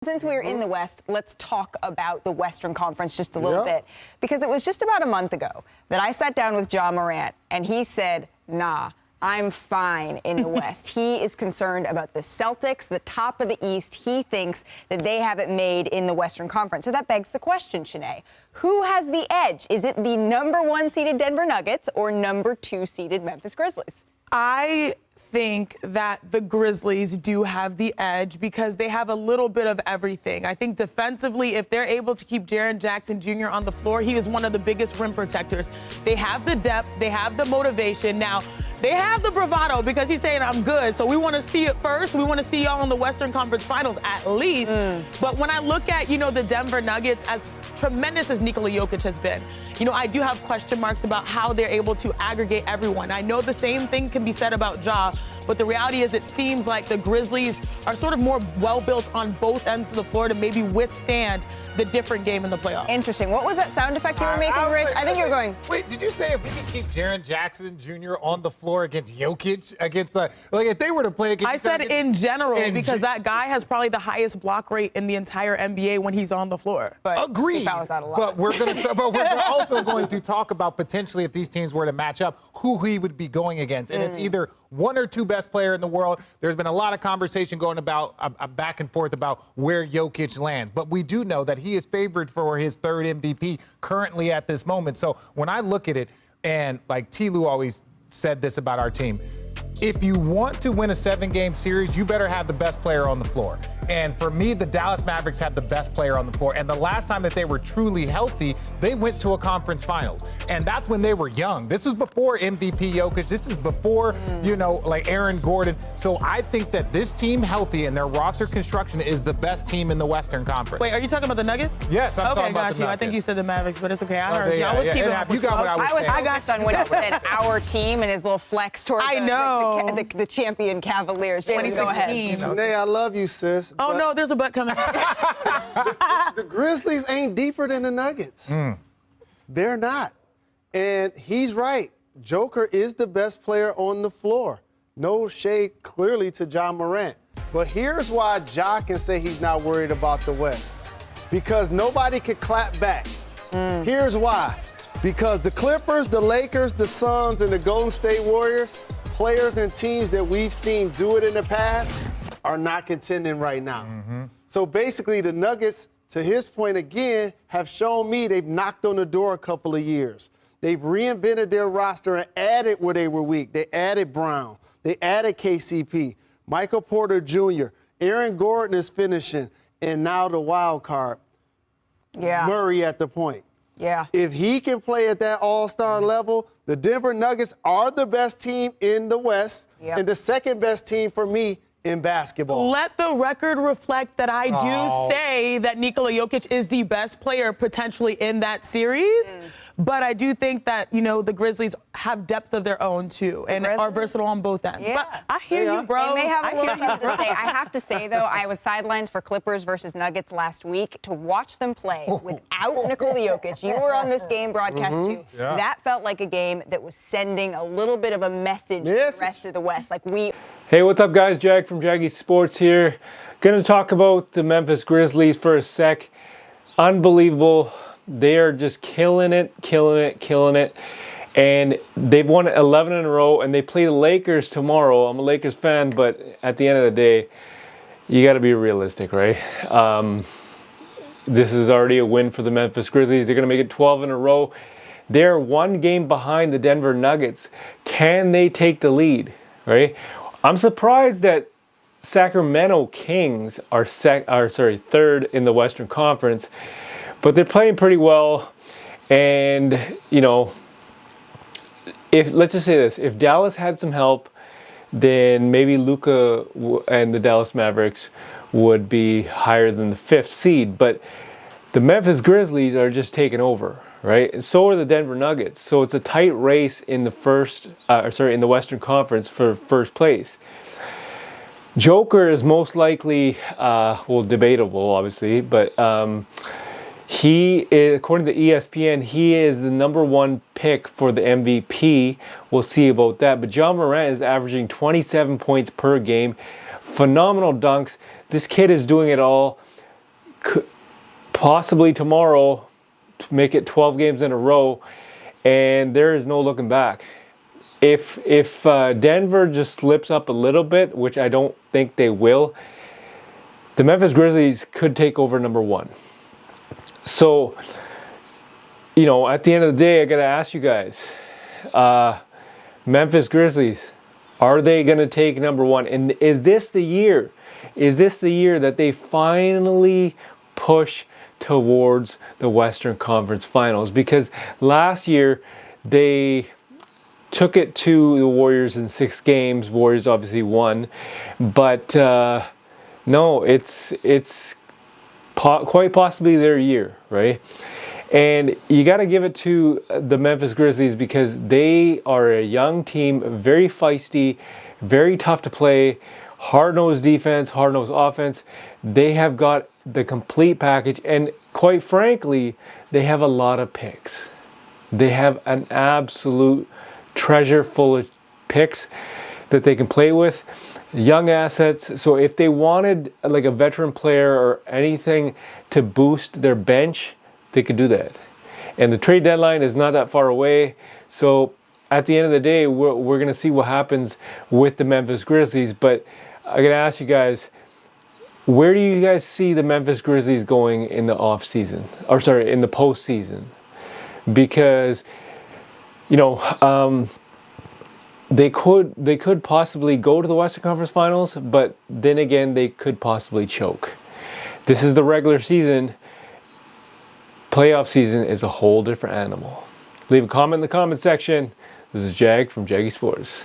Since we're in the West, let's talk about the Western Conference just a little bit. Because it was just about a month ago that I sat down with Ja Morant, and he said, nah, I'm fine in the West. He is concerned about the Celtics, the top of the East. He thinks that they have it made in the Western Conference. So that begs the question, Shanae, who has the edge? Is it the number 1 seeded Denver Nuggets or number 2 seeded Memphis Grizzlies? I think that the Grizzlies do have the edge because they have a little bit of everything. I think defensively, if they're able to keep Jaren Jackson Jr. on the floor, he is one of the biggest rim protectors. They have the depth, they have the motivation. Now, they have the bravado because he's saying I'm good, so we want to see it first. We want to see y'all in the Western Conference Finals at least. But when I look at, the Denver Nuggets, as tremendous as Nikola Jokic has been, I do have question marks about how they're able to aggregate everyone. I know the same thing can be said about Ja, but the reality is it seems like the Grizzlies are sort of more well-built on both ends of the floor to maybe withstand the different game in the playoffs. Interesting. What was that sound effect you were making, Rich? I think you were going... Wait, did you say if we could keep Jaren Jackson Jr. on the floor against Jokic, against if they were to play against... I said in general, because that guy has probably the highest block rate in the entire NBA when he's on the floor. But agreed. He fouls out a lot. But we're also going to talk about potentially if these teams were to match up, who he would be going against. And it's either one or two best player in the world. There's been a lot of conversation going about back and forth about where Jokic lands. But we do know that he is favored for his third MVP currently at this moment. So when I look at it, and like T. Lou always said this about our team, if you want to win a 7-game series, you better have the best player on the floor. And for me, the Dallas Mavericks have the best player on the floor. And the last time that they were truly healthy, they went to a conference finals. And that's when they were young. This was before MVP Jokic. This is before, Aaron Gordon. So I think that this team healthy and their roster construction is the best team in the Western Conference. Wait, are you talking about the Nuggets? Yes, I'm talking about the Nuggets. I think you said the Mavericks, but it's okay. I heard you. I was keeping up. You got what I was saying. I got on when he said our team and his little flex toward the champion Cavaliers. Jalen, go ahead. Shanae, I love you, sis. Oh, no, there's a butt coming. The Grizzlies ain't deeper than the Nuggets. They're not. And he's right. Joker is the best player on the floor. No shade clearly to Ja Morant. But here's why Ja can say he's not worried about the West. Because nobody can clap back. Here's why. Because the Clippers, the Lakers, the Suns, and the Golden State Warriors, players and teams that we've seen do it in the past, are not contending right now. So basically the Nuggets, to his point again, have shown me they've knocked on the door a couple of years. They've reinvented their roster and added where they were weak. They added Brown. They added KCP, Michael Porter Jr., Aaron Gordon is finishing, and now the wild card, Murray at the point. If he can play at that all-star level, the Denver Nuggets are the best team in the West and the second best team for me in basketball. Let the record reflect that I do say that Nikola Jokic is the best player potentially in that series. But I do think that, the Grizzlies have depth of their own, too, and are versatile on both ends. But I hear you, bro. They may have a little something to say. I have to say, though, I was sidelined for Clippers versus Nuggets last week to watch them play without Nikola Jokic. You were on this game broadcast, too. That felt like a game that was sending a little bit of a message to the rest of the West. Hey, what's up, guys? Jag from Jaggy Sports here. Gonna talk about the Memphis Grizzlies for a sec. Unbelievable. They are just killing it. And they've won 11 in a row, and they play the Lakers tomorrow. I'm a Lakers fan, but at the end of the day, you got to be realistic, right? This is already a win for the Memphis Grizzlies. They're going to make it 12 in a row. They're 1 game behind the Denver Nuggets. Can they take the lead, right? I'm surprised that Sacramento Kings are third in the Western Conference. But they're playing pretty well, and let's just say this: if Dallas had some help, then maybe Luka and the Dallas Mavericks would be higher than the 5th seed. But the Memphis Grizzlies are just taking over, right? And so are the Denver Nuggets. So it's a tight race in the in the Western Conference for first place. Joker is most likely, debatable, obviously, but. He is, according to ESPN, he is the number 1 pick for the MVP. We'll see about that. But Ja Morant is averaging 27 points per game. Phenomenal dunks. This kid is doing it all. possibly tomorrow make it 12 games in a row, and there is no looking back. If Denver just slips up a little bit, which I don't think they will, the Memphis Grizzlies could take over number 1. So, you know, at the end of the day, I got to ask you guys, Memphis Grizzlies, are they going to take number 1? And is this the year? Is this the year that they finally push towards the Western Conference Finals? Because last year they took it to the Warriors in 6 games. Warriors obviously won, but no, it's quite possibly their year, right? And you got to give it to the Memphis Grizzlies because they are a young team, very feisty, very tough to play, hard-nosed defense, hard-nosed offense. They have got the complete package, and quite frankly, they have a lot of picks. They have an absolute treasure full of picks that they can play with, young assets. So if they wanted like a veteran player or anything to boost their bench, they could do that. And the trade deadline is not that far away. So at the end of the day, we're going to see what happens with the Memphis Grizzlies. But I got to ask you guys, where do you guys see the Memphis Grizzlies going in the offseason? Or sorry, in the postseason? Because, you know, they could possibly go to the Western Conference Finals, but then again, they could possibly choke. This is the regular season. Playoff season is a whole different animal. Leave a comment in the comment section. This is Jag from Jaggy Sports.